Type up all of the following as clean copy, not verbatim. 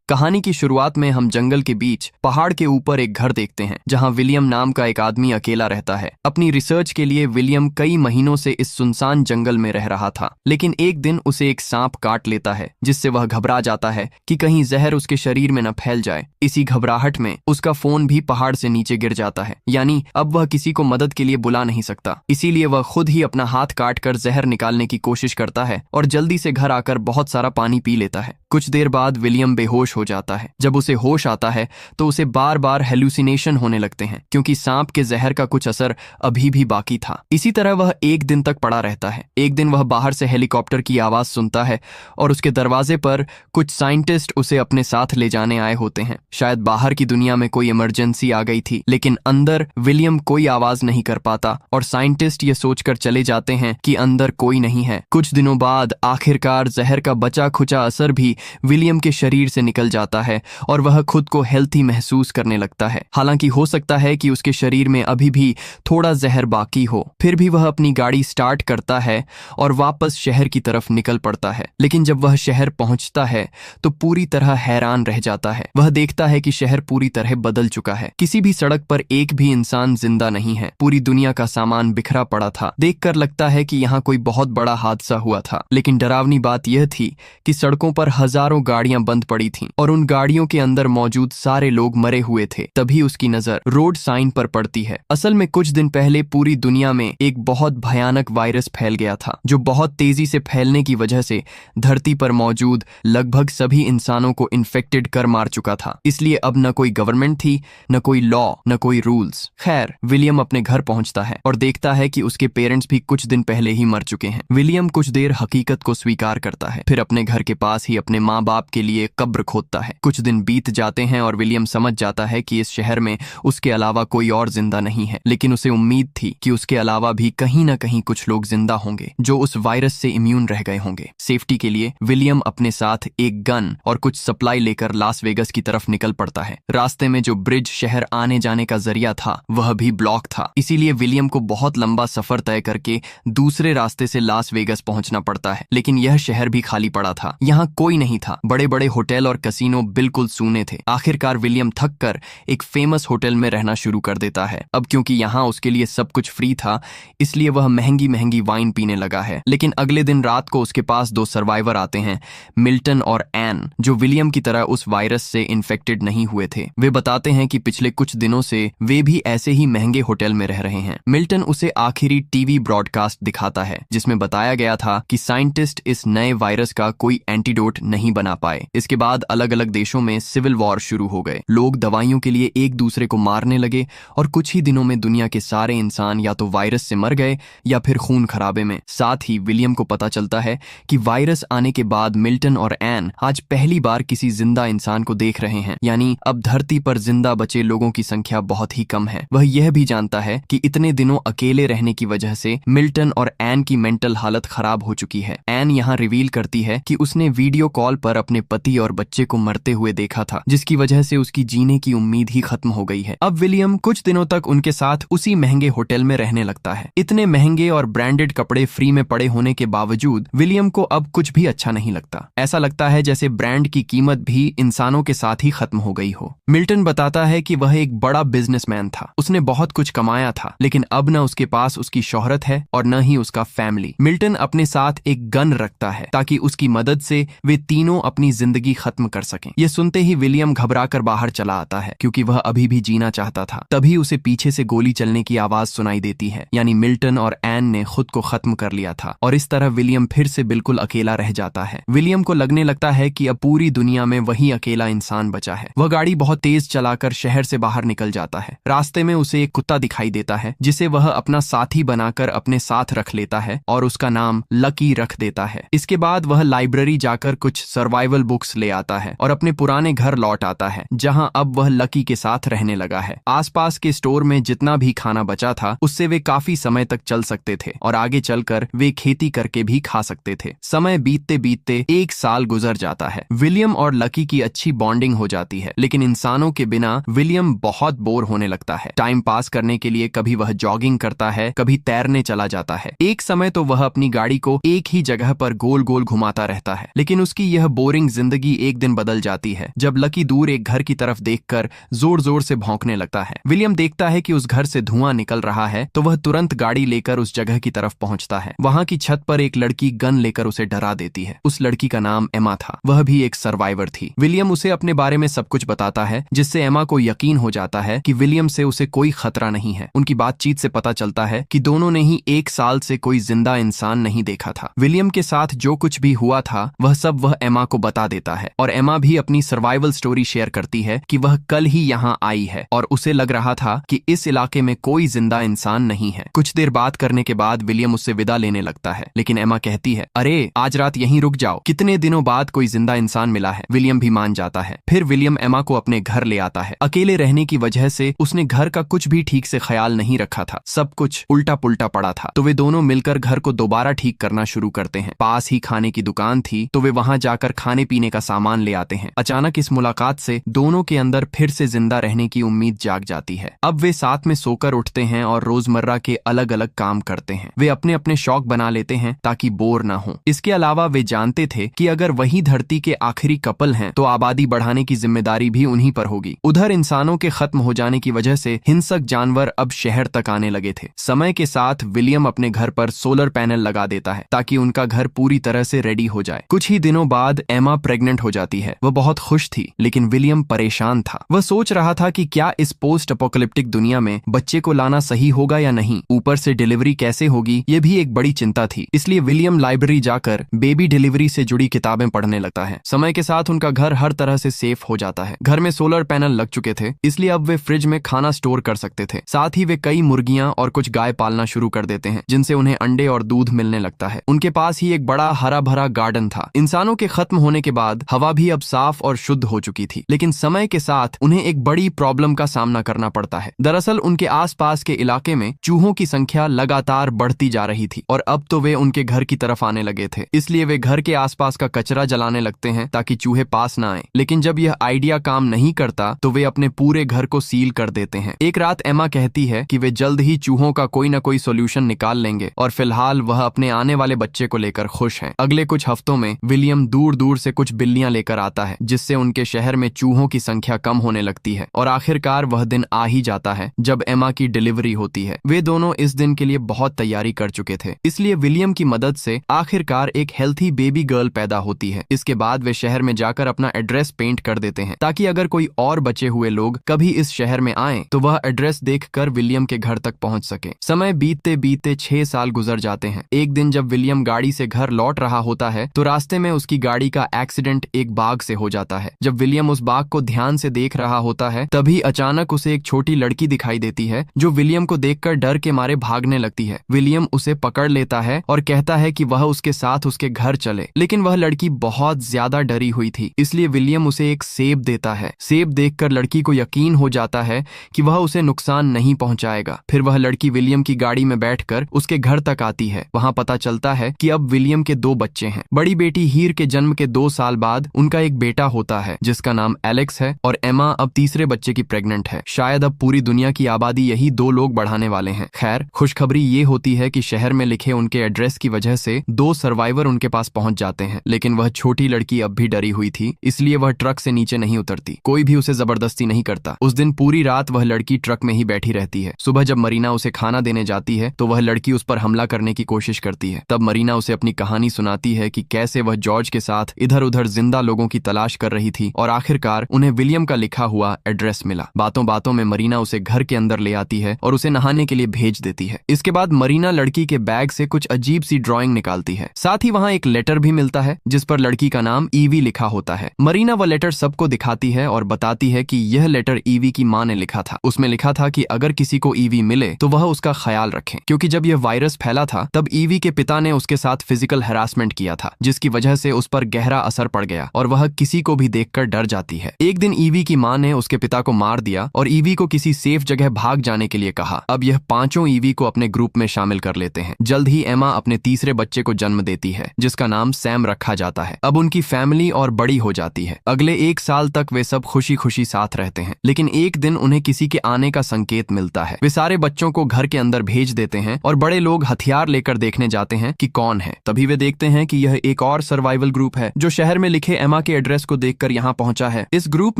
कहानी की शुरुआत में हम जंगल के बीच पहाड़ के ऊपर एक घर देखते हैं जहां विलियम नाम का एक आदमी अकेला रहता है। अपनी रिसर्च के लिए विलियम कई महीनों से इस सुनसान जंगल में रह रहा था, लेकिन एक दिन उसे एक सांप काट लेता है, जिससे वह घबरा जाता है कि कहीं जहर उसके शरीर में न फैल जाए। इसी घबराहट में उसका फोन भी पहाड़ से नीचे गिर जाता है, यानी अब वह किसी को मदद के लिए बुला नहीं सकता। इसीलिए वह खुद ही अपना हाथ काट कर जहर निकालने की कोशिश करता है और जल्दी से घर आकर बहुत सारा पानी पी लेता है। कुछ देर बाद विलियम बेहोश हो जाता है। जब उसे होश आता है तो उसे बार बार हेलुसिनेशन होने लगते हैं, क्योंकि सांप के जहर का कुछ असर अभी भी बाकी था। इसी तरह वह एक दिन तक पड़ा रहता है। एक दिन वह बाहर से हेलीकॉप्टर की आवाज सुनता है और उसके दरवाजे पर कुछ साइंटिस्ट उसे अपने साथ ले जाने आए होते हैं। शायद बाहर की दुनिया में कोई इमरजेंसी आ गई थी, लेकिन अंदर विलियम कोई आवाज नहीं कर पाता और साइंटिस्ट ये सोचकर चले जाते हैं कि अंदर कोई नहीं है। कुछ दिनों बाद आखिरकार जहर का बचा खुचा असर भी विलियम के शरीर से निकल जाता है और वह खुद को हेल्थी महसूस करने लगता है। हालांकि हो सकता है कि उसके शरीर में अभी भी थोड़ा जहर बाकी हो। फिर भी वह अपनी गाड़ी स्टार्ट करता है और वापस शहर की तरफ निकल पड़ता है। लेकिन जब वह शहर पहुंचता है तो पूरी तरह हैरान रह जाता है। वह देखता है कि शहर पूरी तरह बदल चुका है। किसी भी सड़क पर एक भी इंसान जिंदा नहीं है। पूरी दुनिया का सामान बिखरा पड़ा था। देखकर लगता है कि यहाँ कोई बहुत बड़ा हादसा हुआ था। लेकिन डरावनी बात यह थी कि सड़कों पर हजारों गाड़ियां बंद पड़ी थीं और उन गाड़ियों के अंदर मौजूद सारे लोग मरे हुए थे। तभी उसकी नजर रोड साइन पर पड़ती है। असल में कुछ दिन पहले पूरी दुनिया में एक बहुत भयानक वायरस फैल गया था, जो बहुत तेजी से फैलने की वजह से धरती पर मौजूद लगभग सभी इंसानों को इन्फेक्टेड कर मार चुका था। इसलिए अब न कोई गवर्नमेंट थी, न कोई लॉ, न कोई रूल्स। खैर, विलियम अपने घर पहुंचता है और देखता है कि उसके पेरेंट्स भी कुछ दिन पहले ही मर चुके हैं। विलियम कुछ देर हकीकत को स्वीकार करता है, फिर अपने घर के पास ही अपने माँ बाप के लिए कब्र खोदता है। कुछ दिन बीत जाते हैं और विलियम समझ जाता है कि इस शहर में उसके अलावा कोई और जिंदा नहीं है, लेकिन उसे उम्मीद थी कि उसके अलावा भी कहीं न कहीं कुछ लोग जिंदा होंगे जो उस वायरस से इम्यून रह गए होंगे। सेफ्टी के लिए विलियम अपने साथ एक गन और कुछ सप्लाई लेकर लास वेगस की तरफ निकल पड़ता है। रास्ते में जो ब्रिज शहर आने जाने का जरिया था वह भी ब्लॉक था, इसीलिए विलियम को बहुत लंबा सफर तय करके दूसरे रास्ते से लास वेगस पहुंचना पड़ता है। लेकिन यह शहर भी खाली पड़ा था। यहाँ कोई नहीं था। बड़े बड़े होटल और कसीनो बिल्कुल सूने थे। आखिरकार विलियम थक कर एक फेमस होटल में रहना शुरू कर देता है। अब क्योंकि यहाँ उसके लिए सब कुछ फ्री था, इसलिए वह महंगी महंगी वाइन पीने लगा है। लेकिन अगले दिन रात को उसके पास दो सर्वाइवर आते हैं, मिल्टन और एन, जो विलियम की तरह उस वायरस से इन्फेक्टेड नहीं हुए थे। वे बताते हैं कि पिछले कुछ दिनों से वे भी ऐसे ही महंगे होटल में रह रहे हैं। मिल्टन उसे आखिरी टीवी ब्रॉडकास्ट दिखाता है, जिसमें बताया गया था कि साइंटिस्ट इस नए वायरस का कोई एंटीडोट नहीं बना पाए। इसके बाद अलग अलग देशों में सिविल वॉर शुरू हो गए। लोग दवाइयों के लिए एक दूसरे को मारने लगे और कुछ ही दिनों में दुनिया के सारे इंसान या तो वायरस से मर गए या फिर खून खराबे में। साथ ही विलियम को पता चलता है कि वायरस आने के बाद मिल्टन और एन आज पहली बार किसी जिंदा इंसान को देख रहे हैं, यानी अब धरती पर जिंदा बचे लोगों की संख्या बहुत ही कम है। वह यह भी जानता है कि इतने दिनों अकेले रहने की वजह से मिल्टन और एन की मेंटल हालत खराब हो चुकी है। एन यहाँ रिवील करती है कि उसने वीडियो कॉल पर अपने पति और बच्चे को मरते हुए देखा था, जिसकी वजह से उसकी जीने की उम्मीद ही खत्म हो गई है। अब विलियम कुछ दिनों तक उनके साथ उसी महंगे होटल में रहने लगता है। इतने महंगे और ब्रांडेड कपड़े फ्री में पड़े होने के बावजूद विलियम को अब कुछ भी अच्छा नहीं लगता। ऐसा लगता है जैसे ब्रांड की कीमत भी इंसानों के साथ ही खत्म हो गई हो। मिल्टन बताता है कि वह एक बड़ा बिजनेसमैन था, उसने बहुत कुछ कमाया था, लेकिन अब न उसके पास उसकी शोहरत है और न ही उसका फैमिली। मिल्टन अपने साथ एक गन रखता है ताकि उसकी मदद से वे तीनों अपनी जिंदगी खत्म कर सकें। ये सुनते ही विलियम घबराकर बाहर चला आता है, क्योंकि वह अभी भी जीना चाहता था। तभी उसे पीछे से गोली चलने की आवाज सुनाई देती है, यानी मिल्टन और एन ने खुद को खत्म कर लिया था और इस तरह विलियम फिर से बिल्कुल अकेला रह जाता है। विलियम को लगने लगता है कि अब पूरी दुनिया में वही अकेला इंसान बचा है। वह गाड़ी बहुत तेज चलाकर शहर से बाहर निकल जाता है। रास्ते में उसे एक कुत्ता दिखाई देता है, जिसे वह अपना साथी बनाकर अपने साथ रख लेता है और उसका नाम लकी रख देता है। इसके बाद वह लाइब्रेरी जाकर कुछ सर्वाइवल बुक्स ले आता है और अपने पुराने घर लौट आता है, जहां अब वह लकी के साथ रहने लगा है। आसपास के स्टोर में जितना भी खाना बचा था उससे वे काफी समय तक चल सकते थे और आगे चलकर वे खेती करके भी खा सकते थे। समय बीतते बीतते एक साल गुजर जाता है। विलियम और लकी की अच्छी बॉन्डिंग हो जाती है, लेकिन इंसानों के बिना विलियम बहुत बोर होने लगता है। टाइम पास करने के लिए कभी वह जॉगिंग करता है, कभी तैरने चला जाता है। एक समय तो वह अपनी गाड़ी को एक ही जगह पर गोल गोल घुमाता रहता है, लेकिन उसकी यह बोरिंग जिंदगी एक दिन बदल जाती है जब लकी दूर एक घर की तरफ देखकर जोर जोर से भौंकने लगता है। विलियम देखता है कि उस घर से धुआं निकल रहा है तो वह तुरंत गाड़ी लेकर उस जगह की तरफ पहुंचता है। वहां की छत पर एक लड़की गन लेकर उसे डरा देती है। उस लड़की का नाम एमा था, वह भी एक सर्वाइवर थी। विलियम उसे अपने बारे में सब कुछ बताता है जिससे एमा को यकीन हो जाता है कि विलियम से उसे कोई खतरा नहीं है। उनकी बातचीत से पता चलता है कि दोनों ने ही 1 साल से कोई जिंदा इंसान नहीं देखा था। विलियम के साथ जो कुछ भी हुआ था वह सब वह एमा को बता देता है और एमा भी अपनी सर्वाइवल स्टोरी शेयर करती है कि वह कल ही यहाँ आई है और उसे लग रहा था कि इस इलाके में कोई जिंदा इंसान नहीं है। कुछ देर बात करने के बाद विलियम उससे विदा लेने लगता है, लेकिन एमा कहती है, अरे आज रात यहीं रुक जाओ, कितने दिनों बाद कोई जिंदा इंसान मिला है। विलियम भी मान जाता है। फिर विलियम एमा को अपने घर ले आता है। अकेले रहने की वजह से उसने घर का कुछ भी ठीक से ख्याल नहीं रखा था, सब कुछ उल्टा पुल्टा पड़ा था। तो वे दोनों मिलकर घर को दोबारा ठीक करना शुरू करते हैं। पास ही खाने की दुकान थी तो वे वहां जाकर खाने पीने का सामान ले आते हैं। अचानक इस मुलाकात से दोनों के अंदर फिर से जिंदा रहने की उम्मीद जाग जाती है। अब वे साथ में सोकर उठते हैं और रोजमर्रा के अलग अलग काम करते हैं। वे अपने अपने शौक बना लेते हैं ताकि बोर ना हो। इसके अलावा वे जानते थे कि अगर वही धरती के आखिरी कपल हैं तो आबादी बढ़ाने की जिम्मेदारी भी उन्हीं पर होगी। उधर इंसानों के खत्म हो जाने की वजह से हिंसक जानवर अब शहर तक आने लगे थे। समय के साथ विलियम अपने घर पर सोलर पैनल लगा देता है ताकि उनका घर पूरी तरह से रेडी हो जाए। कुछ ही दिनों बाद एमा प्रेग्नेंट हो जाती है। वह बहुत खुश थी, लेकिन विलियम परेशान था। वह सोच रहा था कि क्या इस पोस्ट अपोकलिप्टिक दुनिया में बच्चे को लाना सही होगा या नहीं। ऊपर से डिलीवरी कैसे होगी ये भी एक बड़ी चिंता थी। इसलिए विलियम लाइब्रेरी जाकर बेबी डिलीवरी से जुड़ी किताबें पढ़ने लगता है। समय के साथ उनका घर हर तरह से सेफ हो जाता है। घर में सोलर पैनल लग चुके थे, इसलिए अब वे फ्रिज में खाना स्टोर कर सकते थे। साथ ही वे कई मुर्गियां और कुछ गाय पालना शुरू कर देते हैं जिनसे उन्हें अंडे और दूध मिलने लगता है। उनके पास ही एक बड़ा हरा भरा गार्डन था। इंसानों के खत्म होने के बाद हवा भी अब साफ और शुद्ध हो चुकी थी, लेकिन समय के साथ उन्हें एक बड़ी प्रॉब्लम का सामना करना पड़ता है। दरअसल उनके आसपास के इलाके में चूहों की संख्या लगातार बढ़ती जा रही थी और अब तो वे उनके घर की तरफ आने लगे थे। इसलिए वे घर के आसपास का कचरा जलाने लगते हैं ताकि चूहे पास ना आए। लेकिन जब यह आइडिया काम नहीं करता तो वे अपने पूरे घर को सील कर देते हैं। एक रात एमा कहती है कि वे जल्द ही चूहों का कोई न कोई सॉल्यूशन निकाल लेंगे और फिलहाल वह अपने आने वाले बच्चे को लेकर खुश हैं। अगले कुछ हफ्तों में विलियम दूर दूर से कुछ बिल्लियां लेकर आता है जिससे उनके शहर में चूहों की संख्या कम होने लगती है और आखिरकार वह दिन आ ही जाता है जब एमा की डिलीवरी होती है। वे दोनों इस दिन के लिए बहुत तैयारी कर चुके थे, इसलिए विलियम की मदद से आखिरकार एक हेल्थी बेबी गर्ल पैदा होती है। इसके बाद वे शहर में जाकर अपना एड्रेस पेंट कर देते हैं ताकि अगर कोई और बचे हुए लोग कभी इस शहर में आए तो वह एड्रेस देखकर विलियम के घर तक पहुंच सके। समय बीतते बीतते 6 साल गुजर जाते हैं। एक दिन जब विलियम गाड़ी से घर लौट रहा होता है तो रास्ते में उसकी गाड़ी का एक्सीडेंट एक बाघ से हो जाता है। जब विलियम उस बाघ को ध्यान से देख रहा होता है तभी अचानक उसे एक छोटी लड़की दिखाई देती है जो विलियम को देखकर डर के मारे भागने लगती है। विलियम उसे पकड़ लेता है और कहता है कि वह उसके साथ उसके घर चले, लेकिन वह लड़की बहुत ज्यादा डरी हुई थी, इसलिए विलियम उसे एक सेब देता है। सेब देखकर लड़की को यकीन हो जाता है कि वह उसे नुकसान नहीं पहुंचाएगा। फिर वह लड़की विलियम की गाड़ी में बैठकर उसके घर तक आती है। वहां पता चलता है कि अब विलियम के 2 बच्चे हैं। बड़ी बेटी हीर के जन्म के 2 साल बाद उनका एक बेटा होता है जिसका नाम एलेक्स है और एमा अब तीसरे बच्चे की प्रेग्नेंट है। शायद अब पूरी दुनिया की आबादी यही 2 लोग बढ़ाने वाले हैं। खैर, खुशखबरी ये होती है कि शहर में लिखे उनके एड्रेस की वजह से 2 सर्वाइवर उनके पास पहुंच जाते हैं, लेकिन वह छोटी लड़की अब भी डरी हुई थी, इसलिए वह ट्रक से नीचे नहीं उतरती। कोई भी उसे जबरदस्ती नहीं करता। उस दिन पूरी रात वह लड़की ट्रक में ही बैठी रहती है। सुबह जब मरीना उसे खाना देने जाती है तो वह लड़की उस पर हमला करने की कोशिश करती है। तब मरीना उसे अपनी कहानी सुनाती है कि कैसे वह जॉर्ज के साथ इधर उधर जिंदा लोगों की तलाश कर रही थी और आखिरकार उन्हें विलियम का लिखा हुआ एड्रेस मिला। बातों बातों में मरीना उसे घर के अंदर ले आती है और उसे नहाने के लिए भेज देती है। इसके बाद मरीना लड़की के बैग से कुछ अजीब सी ड्राइंग निकालती है। साथ ही वहाँ एक लेटर भी मिलता है जिस पर लड़की का नाम ईवी लिखा होता है। मरीना वह लेटर सबको दिखाती है और बताती है कि यह लेटर ईवी की माँ ने लिखा था। उसमें लिखा था कि अगर किसी को ईवी मिले तो वह उसका ख्याल रखें, क्योंकि जब यह वायरस फैला था तब ईवी के पिता ने उसके साथ फिजिकल हैरासमेंट किया था, जिसकी वजह से उस पर गहरा असर पड़ गया और वह किसी को भी देखकर डर जाती है। एक दिन ईवी की माँ ने उसके पिता को मार दिया और ईवी को किसी सेफ जगह भाग जाने के लिए कहा। अब यह 5 ईवी को अपने ग्रुप में शामिल कर लेते हैं। जल्द ही एमा अपने तीसरे बच्चे को जन्म देती है जिसका नाम सैम रखा जाता है। अब उनकी फैमिली और बड़ी हो जाती है। अगले 1 साल तक वे सब खुशी खुशी साथ रहते हैं, लेकिन एक दिन उन्हें किसी के आने का संकेत मिलता है। वे सारे बच्चों को घर के अंदर भेज देते हैं और बड़े लोग हथियार लेकर देखने जाते हैं कि कौन है। तभी वे देखते हैं कि यह एक और सर्वाइवल ग्रुप ग्रुप है जो शहर में लिखे एमा के एड्रेस को देखकर यहाँ पहुंचा है। इस ग्रुप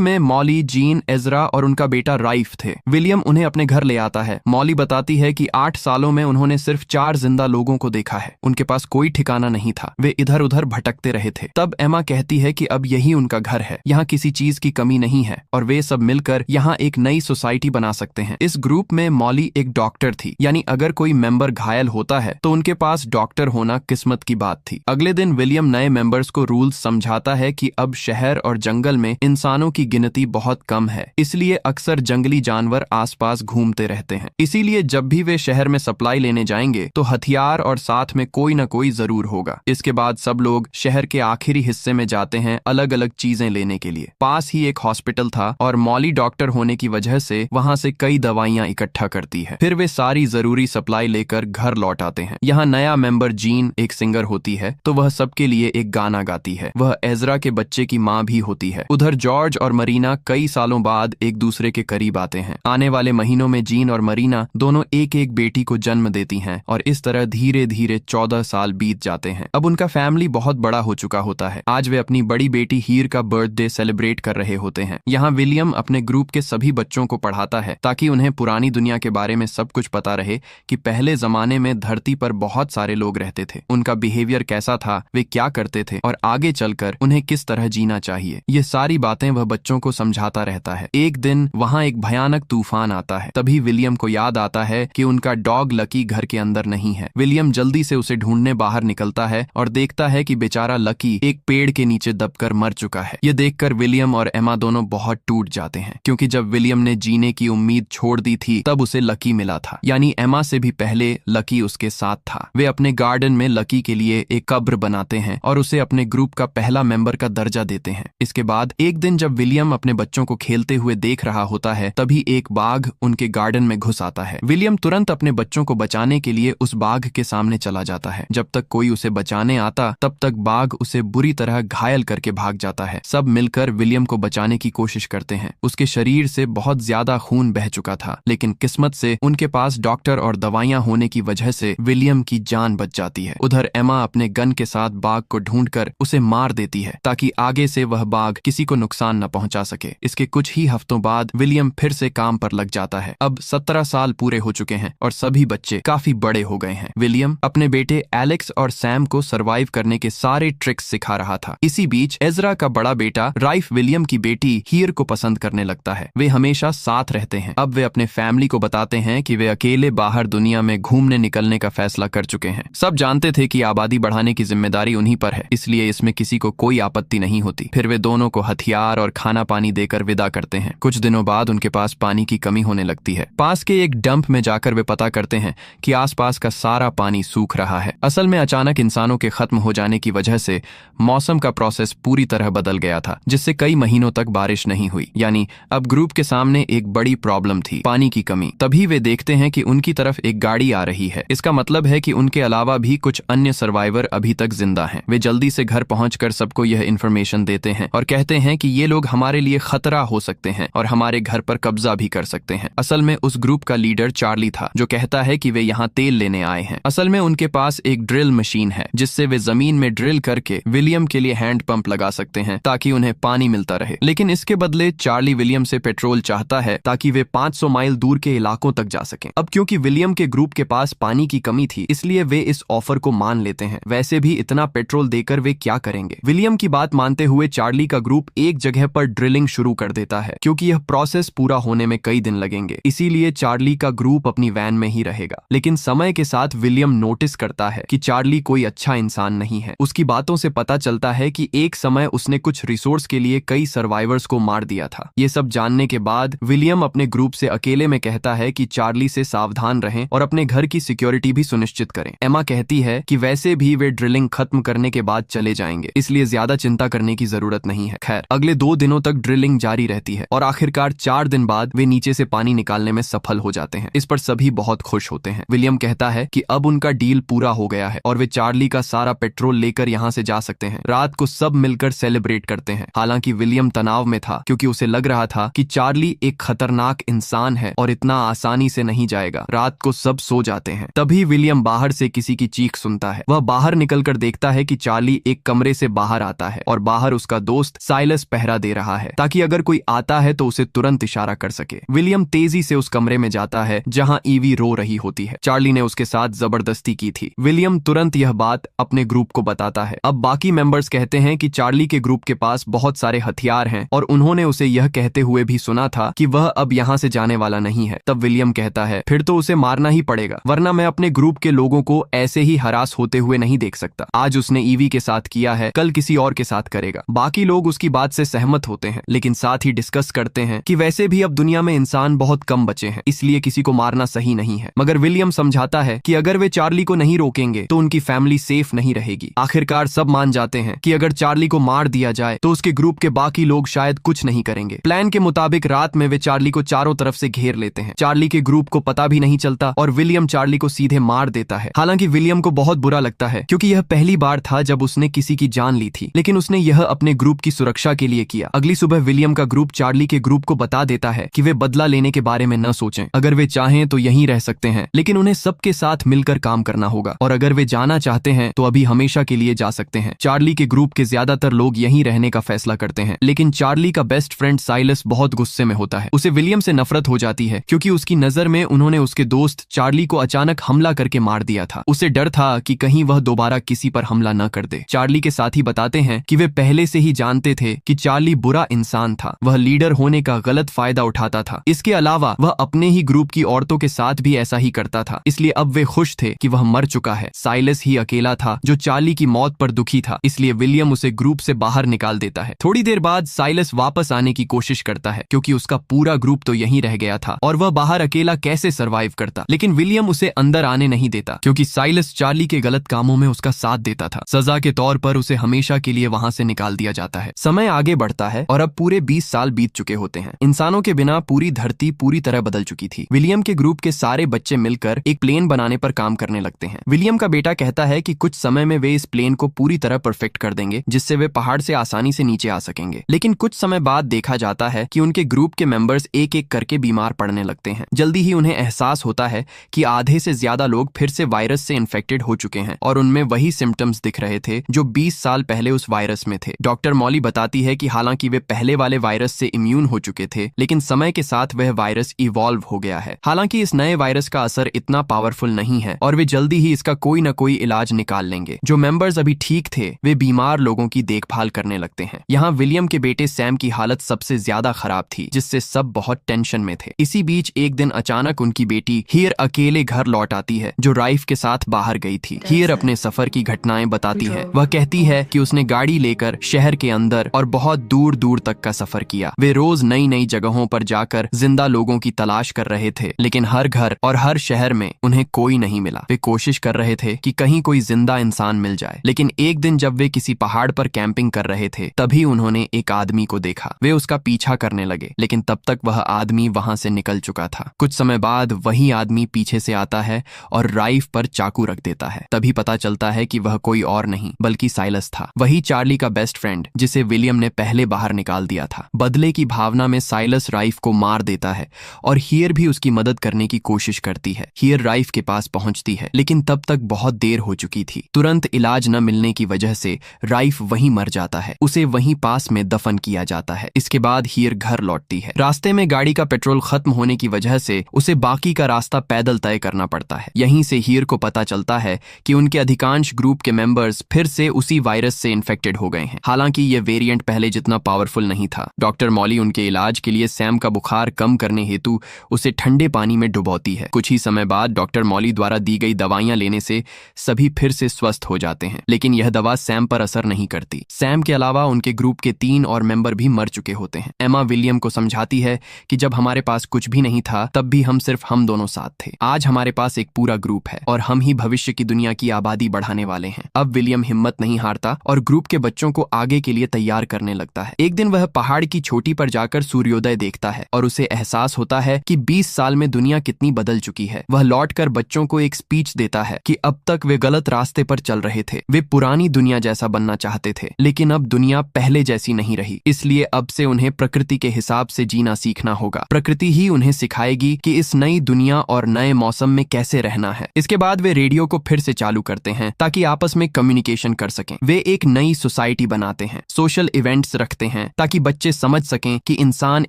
में मॉली, जीन, एजरा और उनका बेटा राइफ थे। विलियम उन्हें अपने घर ले आता है। मॉली बताती है कि 8 सालों में उन्होंने सिर्फ 4 जिंदा लोगों को देखा है। उनके पास कोई ठिकाना नहीं था, वे इधर उधर भटकते रहे थे। तब एमा कहती है कि अब यही उनका घर है, यहाँ किसी चीज की कमी नहीं है और वे सब मिलकर यहाँ एक नई सोसाइटी बना सकते हैं। इस ग्रुप में मॉली एक डॉक्टर थी, यानी अगर कोई मेंबर घायल होता है तो उनके पास डॉक्टर होना किस्मत की बात थी। अगले दिन विलियम नए मेंबर्स को रूल्स समझाता है कि अब शहर और जंगल में इंसानों की गिनती बहुत कम है, इसलिए अक्सर जंगली जानवर आसपास घूमते रहते हैं। इसीलिए जब भी वे शहर में सप्लाई लेने जाएंगे तो हथियार और साथ में कोई न कोई जरूर होगा। इसके बाद सब लोग शहर के आखिरी हिस्से में जाते हैं अलग अलग चीजें लेने के लिए। पास ही एक हॉस्पिटल था और मॉली डॉक्टर होने की वजह से वहां से कई दवाइयां इकट्ठा करती है। फिर वे सारी जरूरी सप्लाई लेकर घर लौट आते हैं। यहाँ नया मेंबर जीन एक सिंगर होती है तो वह सबके लिए एक गाना गाती है। वह एजरा के बच्चे की माँ भी होती है। उधर जॉर्ज और मरीना कई सालों बाद एक दूसरे के करीब आते हैं। आने वाले महीनों में जीन और मरीना दोनों एक एक बेटी को जन्म देती हैं और इस तरह धीरे धीरे 14 साल बीत जाते हैं। अब उनका फैमिली बहुत बड़ा हो चुका होता है। आज वे अपनी बड़ी बेटी हीर का बर्थडे सेलिब्रेट कर रहे होते हैं। यहाँ विलियम अपने ग्रुप के सभी बच्चों को पढ़ाता है ताकि उन्हें पुरानी दुनिया के बारे में सब कुछ पता रहे कि पहले जमाने में धरती पर बहुत सारे लोग रहते थे, उनका बिहेवियर कैसा था, वे क्या करते थे और आगे चलकर उन्हें किस तरह जीना चाहिए। ये सारी बातें वह बच्चों को समझाता रहता है। एक दिन वहाँ एक भयानक तूफान आता है। तभी विलियम को याद आता है कि उनका डॉग लकी घर के अंदर नहीं है। विलियम जल्दी से उसे ढूंढने बाहर निकलता है और देखता है कि बेचारा लकी एक पेड़ के नीचे दबकर मर चुका है। ये देखकर विलियम और एमा दोनों बहुत टूट जाते हैं, क्योंकि जब विलियम ने जीने की उम्मीद छोड़ दी थी तब उसे लकी मिला था, यानी एमा से भी पहले लकी उसके साथ था। वे अपने गार्डन में लकी के लिए एक कब्र बनाते हैं और उसे अपने ग्रुप का पहला मेंबर का दर्जा देते हैं। इसके बाद एक दिन जब विलियम अपने बच्चों को खेलते हुए देख रहा होता है तभी एक बाघ उनके गार्डन में घुस आता है। विलियम तुरंत अपने बच्चों को बचाने के लिए उस बाघ के सामने चला जाता है। जब तक कोई उसे बचाने आता तब तक बाघ उसे बुरी तरह घायल करके भाग जाता है। सब मिलकर विलियम को बचाने की कोशिश करते हैं। उसके शरीर से बहुत ज्यादा खून बह चुका था, लेकिन किस्मत से उनके पास डॉक्टर और दवाइयां होने की वजह से विलियम की जान बच जाती है। उधर एमा अपने गन के साथ बाघ को ढूंढकर उसे मार देती है ताकि आगे से वह बाघ किसी को नुकसान न पहुंचा सके। इसके कुछ ही हफ्तों बाद विलियम फिर से काम पर लग जाता है। अब 17 साल पूरे हो चुके हैं और सभी बच्चे काफी बड़े हो गए हैं। विलियम अपने बेटे एलेक्स और सैम को सरवाइव करने के सारे ट्रिक्स सिखा रहा था। इसी बीच एजरा का बड़ा बेटा राइफ विलियम की बेटी हीर को पसंद करने लगता है। वे हमेशा साथ रहते हैं। अब वे अपने फैमिली को बताते हैं कि वे अकेले बाहर दुनिया में घूमने निकलने का फैसला कर चुके हैं। सब जानते थे कि आबादी बढ़ाने की जिम्मेदारी उन्हीं पर है, इसलिए इसमें किसी को कोई आपत्ति नहीं होती। फिर वे दोनों को हथियार और खाना पानी देकर विदा करते हैं। कुछ दिनों बाद उनके पास पानी की कमी होने लगती है। पास के एक डंप में जाकर वे पता करते हैं कि आसपास का सारा पानी सूख रहा है। असल में अचानक इंसानों के खत्म हो जाने की वजह से मौसम का प्रोसेस पूरी तरह बदल गया था, जिससे कई महीनों तक बारिश नहीं हुई। यानी अब ग्रुप के सामने एक बड़ी प्रॉब्लम थी, पानी की कमी। तभी वे देखते हैं कि उनकी तरफ एक गाड़ी आ रही है। इसका मतलब है कि उनके अलावा भी कुछ अन्य सर्वाइवर अभी तक जिंदा हैं। वे जल्दी से घर पहुंचकर सबको यह इंफॉर्मेशन देते हैं और कहते हैं कि ये लोग हमारे लिए खतरा हो सकते हैं और हमारे घर पर कब्जा भी कर सकते हैं। असल में उस ग्रुप का लीडर चार्ली था, जो कहता है कि वे यहाँ तेल लेने आए हैं। असल में उनके पास एक ड्रिल मशीन है जिससे वे जमीन में ड्रिल करके विलियम के लिए हैंड पंप लगा सकते हैं ताकि उन्हें पानी मिलता रहे। लेकिन इसके बदले चार्ली विलियम से पेट्रोल चाहता है ताकि वे 500 माइल दूर के इलाकों तक जा सकें। अब क्योंकि विलियम के ग्रुप के पास पानी की कमी थी, इसलिए वे इस ऑफर को मान लेते हैं। वैसे भी इतना पेट्रोल देकर वे क्या करेंगे। विलियम की बात मानते हुए चार्ली का ग्रुप एक जगह पर ड्रिलिंग शुरू कर देता है, क्योंकि यह प्रोसेस पूरा होने में कई दिन लगेंगे। इसीलिए चार्ली का ग्रुप अपनी वैन में ही रहेगा। लेकिन समय के साथ विलियम नोटिस करता है कि चार्ली कोई अच्छा इंसान नहीं है। उसकी बातों से पता चलता है कि एक समय उसने कुछ रिसोर्स के लिए कई सर्वाइवर्स को मार दिया था। ये सब जानने के बाद विलियम अपने ग्रुप से अकेले में कहता है कि चार्ली से सावधान रहें और अपने घर की सिक्योरिटी भी सुनिश्चित करें। एमा कहती है कि वैसे भी वे ड्रिलिंग खत्म करने के बाद चले जाएंगे, इसलिए ज्यादा चिंता करने की जरूरत नहीं है। खैर, अगले 2 दिनों तक ड्रिलिंग जारी रहती है और आखिरकार 4 दिन बाद वे नीचे से पानी निकालने में सफल हो जाते हैं। इस पर सभी बहुत खुश होते हैं। विलियम कहता है कि अब उनका डील पूरा हो गया है और वे चार्ली का सारा पेट्रोल लेकर यहाँ से जा सकते हैं। रात को सब मिलकर सेलिब्रेट करते हैं। हालांकि विलियम तनाव में था, क्योंकि उसे लग रहा था कि चार्ली एक खतरनाक इंसान है और इतना आसानी से नहीं जाएगा। रात को सब सो जाते हैं। तभी विलियम बाहर से किसी की चीख सुनता है। वह बाहर निकलकर देखता है कि चार्ली एक कमरे से बाहर आता है और बाहर उसका दोस्त साइलस पहरा दे रहा है ताकि अगर कोई आता है तो उसे तुरंत इशारा कर सके। विलियम तेजी से उस कमरे में जाता है जहां ईवी रो रही होती है। चार्ली ने उसके साथ जबरदस्ती की थी। विलियम तुरंत यह बात अपने ग्रुप को बताता है। अब बाकी मेंबर्स कहते हैं कि चार्ली के ग्रुप के पास बहुत सारे हथियार हैं और उन्होंने उसे यह कहते हुए भी सुना था कि वह अब यहाँ से जाने वाला नहीं है। तब विलियम कहता है, फिर तो उसे मारना ही पड़ेगा, वरना मैं अपने ग्रुप के लोगों को ऐसे ही हरास होते हुए नहीं देख सकता। आज उसने ईवी के साथ किया है, कल किसी और के साथ करेगा। बाकी लोग उसकी बात से सहमत होते हैं, लेकिन साथ ही डिस्कस करते हैं कि वैसे भी अब दुनिया में इंसान बहुत कम बचे हैं, इसलिए किसी को मारना सही नहीं है। मगर विलियम समझाता है कि अगर वे चार्ली को नहीं रोकेंगे तो उनकी फैमिली सेफ नहीं रहेगी। आखिरकार सब मान जाते हैं कि अगर चार्ली को मार दिया जाए तो उसके ग्रुप के बाकी लोग शायद कुछ नहीं करेंगे। प्लान के मुताबिक रात में वे चार्ली को चारों तरफ से घेर लेते हैं। चार्ली के ग्रुप को पता भी नहीं चलता और विलियम चार्ली को सीधे मार देता है। हालांकि विलियम को बहुत बुरा लगता है क्योंकि यह पहली बार था जब उसने किसी की जान ली थी, लेकिन उसने यह अपने ग्रुप की सुरक्षा के लिए किया। अगली सुबह विलियम का ग्रुप चार्ली के ग्रुप को बता देता है कि वे बदला लेने के बारे में न सोचें। अगर वे चाहें तो यहीं रह सकते हैं, लेकिन उन्हें सबके साथ मिलकर काम करना होगा, और अगर वे जाना चाहते हैं तो अभी हमेशा के लिए जा सकते हैं। चार्ली के ग्रुप के ज्यादातर लोग यहीं रहने का फैसला करते हैं, लेकिन चार्ली का बेस्ट फ्रेंड साइलस बहुत गुस्से में होता है। उसे विलियम से नफरत हो जाती है क्योंकि उसकी नजर में उन्होंने उसके दोस्त चार्ली को अचानक हमला करके मार दिया था। उसे डर था कि कहीं वह दोबारा किसी पर हमला न कर दे। चार्ली के साथी बताते हैं कि वे पहले से ही जानते थे कि चार्ली बुरा इंसान था, वह लीडर होने का गलत फायदा उठाता था। इसके अलावा वह अपने ही ग्रुप की औरतों के साथ भी ऐसा ही करता था, इसलिए अब वे खुश थे कि वह मर चुका है। साइलस ही अकेला था जो चार्ली की मौत पर दुखी था, इसलिए विलियम उसे ग्रुप से बाहर निकाल देता है। थोड़ी देर बाद साइलस वापस आने की कोशिश करता है क्योंकि उसका पूरा ग्रुप तो यहीं रह गया था और वह बाहर अकेला कैसे सरवाइव करता, लेकिन विलियम उसे अंदर आने नहीं देता क्योंकि साइलस चार्ली के गलत कामों में उसका साथ देता था। सजा के तौर पर उसे हमेशा के लिए वहां से निकाल दिया जाता है। समय आगे बढ़ता है और अब पूरे 20 साल बीत चुके होते हैं। इंसानों के बिना पूरी धरती पूरी तरह बदल चुकी थी। विलियम के ग्रुप के सारे बच्चे मिलकर एक प्लेन बनाने पर काम करने लगते हैं। विलियम का बेटा कहता है कि कुछ समय में वे इस प्लेन को पूरी तरह परफेक्ट कर देंगे जिससे वे पहाड़ से आसानी से नीचे आ सकेंगे, लेकिन कुछ समय बाद देखा जाता है कि उनके ग्रुप के मेंबर्स एक एक करके बीमार पड़ने लगते हैं। जल्दी ही उन्हें एहसास होता है कि आधे से ज्यादा लोग फिर से वायरस से इन्फेक्टेड हो चुके हैं और उनमें वही सिम्टम्स दिख रहे थे जो 20 साल पहले उस वायरस में थे। डॉक्टर मॉली बताती है कि हालांकि वे पहले वाले वायरस से इम्यून हो चुके थे, लेकिन समय के साथ वह वायरस इवॉल्व हो गया है। हालांकि इस नए वायरस का असर इतना पावरफुल नहीं है और वे जल्दी ही इसका कोई न कोई इलाज निकाल लेंगे। जो मेंबर्स अभी ठीक थे वे बीमार लोगों की देखभाल करने लगते हैं। यहाँ विलियम के बेटे सैम की हालत सबसे ज्यादा खराब थी, जिससे सब बहुत टेंशन में थे। इसी बीच एक दिन अचानक उनकी बेटी हियर अकेले घर लौट आती है जो राइफ के साथ बाहर गई थी। हियर अपने सफर की घटनाएं बताती है। वह कहती है कि उसने गाड़ी लेकर शहर के अंदर और बहुत दूर दूर तक का सफर किया। वे रोज नई नई जगहों पर जाकर जिंदा लोगों की तलाश कर रहे थे, लेकिन हर घर और हर शहर में उन्हें कोई नहीं मिला। वे कोशिश कर रहे थे कि कहीं कोई जिंदा इंसान मिल जाए, लेकिन एक दिन जब वे किसी पहाड़ पर कैंपिंग कर रहे थे तभी उन्होंने एक आदमी को देखा। वे उसका पीछा करने लगे, लेकिन तब तक वह आदमी वहां से निकल चुका था। कुछ समय बाद वही आदमी पीछे से आता है और राइफ पर चाकू रख देता है। तभी पता चलता है कि वह कोई और नहीं बल्कि साइलस था, वही चार्ली का बेस्ट फ्रेंड जिसे विलियम ने पहले बाहर निकाल दिया था। बदले की भावना में साइलस राइफ को मार देता है और हियर भी उसकी मदद करने की कोशिश करती है। हियर राइफ के पास पहुंचती है, लेकिन तब तक बहुत देर हो चुकी थी। तुरंत इलाज न मिलने की वजह से राइफ वहीं मर जाता है। उसे वहीं पास में दफन किया जाता है। इसके बाद हियर घर लौटती है। रास्ते में गाड़ी का पेट्रोल खत्म होने की वजह से उसे बाकी का रास्ता पैदल तय करना पड़ता है। यहीं से हियर को पता चलता है कि उनके अधिकांश ग्रुप के मेंबर्स फिर से उसी वायरस से इन्फेक्टेड हो गए हैं। हालांकि यह वेरिएंट पहले जितना पावरफुल नहीं था। डॉक्टर मॉली उनके इलाज के लिए सैम का बुखार कम करने हेतु उसे ठंडे पानी में डुबोती है। कुछ ही समय बाद डॉक्टर मॉली द्वारा दी गई दवाइयां लेने से सभी फिर से स्वस्थ हो जाते हैं, लेकिन यह दवा सैम पर असर नहीं करती। सैम के अलावा उनके ग्रुप के 3 और मेंबर भी मर चुके होते हैं। एमा विलियम को समझाती है कि जब हमारे पास कुछ भी नहीं था तब भी सिर्फ हम दोनों साथ थे। आज हमारे पास एक पूरा ग्रुप है और हम ही भविष्य की दुनिया की आबादी बढ़ाने वाले हैं। अब विलियम हिम्मत नहीं हारता और ग्रुप के बच्चों को आगे के लिए तैयार करने लगता है। एक दिन वह पहाड़ की चोटी पर जाकर सूर्योदय देखता है और उसे एहसास होता है कि 20 साल में दुनिया कितनी बदल चुकी है। वह लौटकर बच्चों को एक स्पीच देता है कि अब तक वे गलत रास्ते पर चल रहे थे। वे पुरानी दुनिया जैसा बनना चाहते थे, लेकिन अब दुनिया पहले जैसी नहीं रही। इसलिए अब से उन्हें प्रकृति के हिसाब से जीना सीखना होगा। प्रकृति ही उन्हें सिखाएगी कि इस नई दुनिया और नए मौसम में कैसे रहना है। इसके बाद वे रेडियो को फिर से चालू करते हैं ताकि आपस में कम्युनिकेशन कर सकें। वे एक नई सोसाइटी बनाते हैं, सोशल इवेंट्स रखते हैं ताकि बच्चे समझ सकें कि इंसान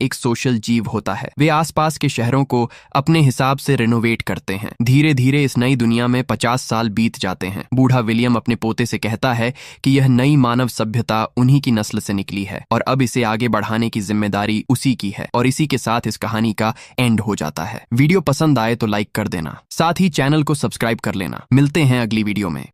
एक सोशल जीव होता है। वे आसपास के शहरों को अपने हिसाब से रिनोवेट करते हैं। धीरे धीरे इस नई दुनिया में 50 साल बीत जाते हैं। बूढ़ा विलियम अपने पोते से कहता है कि यह नई मानव सभ्यता उन्हीं की नस्ल से निकली है और अब इसे आगे बढ़ाने की जिम्मेदारी उसी की है। और इसी के साथ इस कहानी का एंड हो जाता है। वीडियो पसंद आए तो लाइक कर देना, साथ ही चैनल को सब्सक्राइब कर लेना। मिलते हैं अगली वीडियो में।